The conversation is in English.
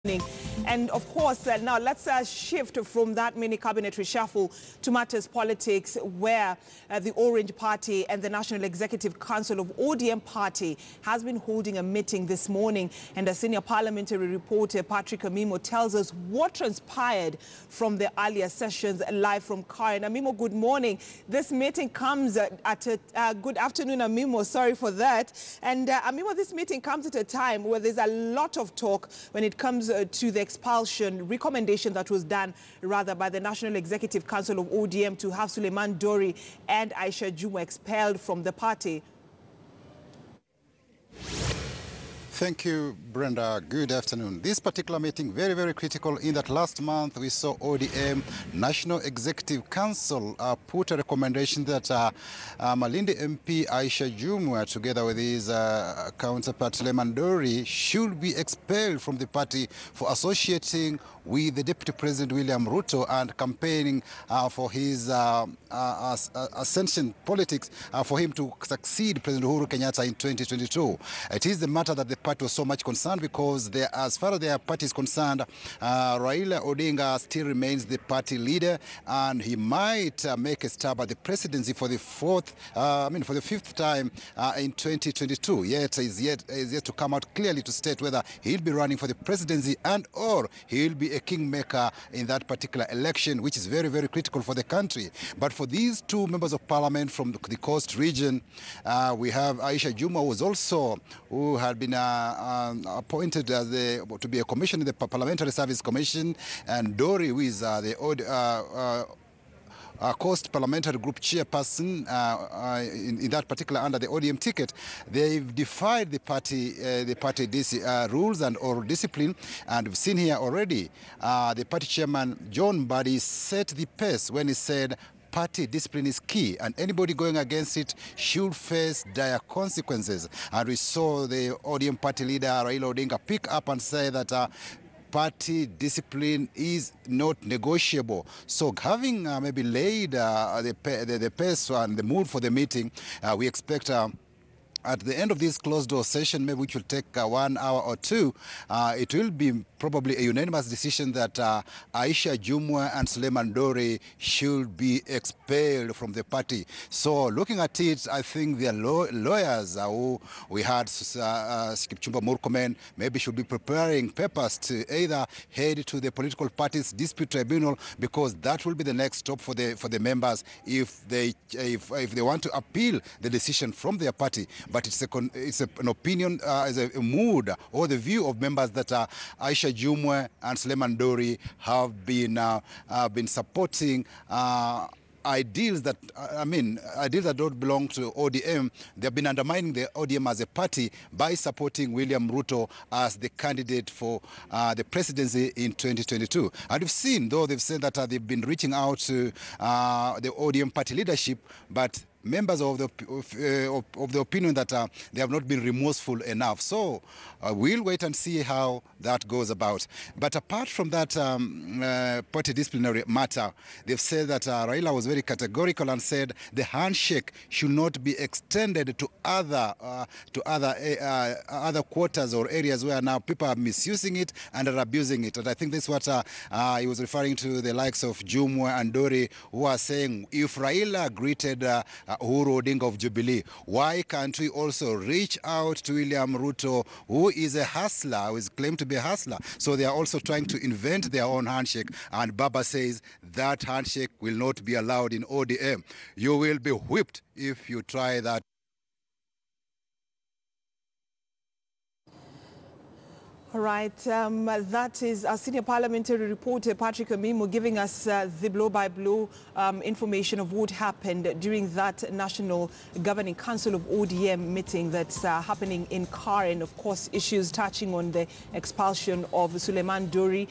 And of course, now let's shift from that mini cabinet reshuffle to matters politics, where the Orange Party and the National Executive Council of ODM Party has been holding a meeting this morning. And a senior parliamentary reporter, Patrick Amimo, tells us what transpired from the earlier sessions live from Karen. Amimo, good morning. This meeting comes at a good afternoon, Amimo. Sorry for that. And Amimo, this meeting comes at a time where there's a lot of talk when it comes to the expulsion recommendation that was done rather by the National Executive Council of ODM to have Suleiman Dori and Aisha Jumwa expelled from the party. Thank you, Brenda. Good afternoon. This particular meeting, very, very critical in that last month we saw ODM National Executive Council put a recommendation that Malindi MP Aisha Jumwa, together with his counterpart Suleiman Dori, should be expelled from the party for associating with the Deputy President William Ruto and campaigning for his ascension politics for him to succeed President Uhuru Kenyatta in 2022. It is the matter that the party was so much concerned because as far as their party is concerned, Raila Odinga still remains the party leader, and he might make a stab at the presidency for the fifth time in 2022. Yet is yet to come out clearly to state whether he'll be running for the presidency and or he'll be a kingmaker in that particular election, which is very, very critical for the country. But for these two members of parliament from the coast region, we have Aisha Jumwa, who had been appointed as to be a commissioner in the Parliamentary Service Commission, and Dori, who is the Coast Parliamentary Group chairperson in that particular under the ODM ticket. They've defied the party rules and or discipline, and we've seen here already the party chairman John Buddy set the pace when he said party discipline is key, and anybody going against it should face dire consequences. And we saw the ODM party leader Raila Odinga pick up and say that party discipline is not negotiable. So having maybe laid the pace and the mood for the meeting, we expect at the end of this closed-door session, maybe which will take 1 hour or two, it will be probably a unanimous decision that Aisha Jumwa and Suleiman Dori should be expelled from the party. So looking at it, I think the lawyers who we had, Kipchumba Murkomen, maybe should be preparing papers to either head to the political parties dispute tribunal, because that will be the next stop for the members if they want to appeal the decision from their party. But it's an opinion, as a mood or the view of members that Aisha Jumwa and Suleiman Dori have been supporting ideals that don't belong to ODM. They've been undermining the ODM as a party by supporting William Ruto as the candidate for the presidency in 2022. And we've seen, though they've said that they've been reaching out to the ODM party leadership, but members of the opinion that they have not been remorseful enough. So we'll wait and see how that goes about. But apart from that party disciplinary matter, they've said that Raila was very categorical and said the handshake should not be extended to other quarters or areas where now people are misusing it and are abusing it. And I think this is what he was referring to, the likes of Jumwa and Dori, who are saying if Raila greeted Uhuru Odinga of Jubilee, why can't we also reach out to William Ruto, who is a hustler, who is claimed to be a hustler? So they are also trying to invent their own handshake. And Baba says that handshake will not be allowed in ODM. You will be whipped if you try that. All right, that is our senior parliamentary reporter, Patrick Amimo, giving us the blow-by-blow information of what happened during that National Governing Council of ODM meeting that's happening in Karen. Of course, issues touching on the expulsion of Suleiman Dori.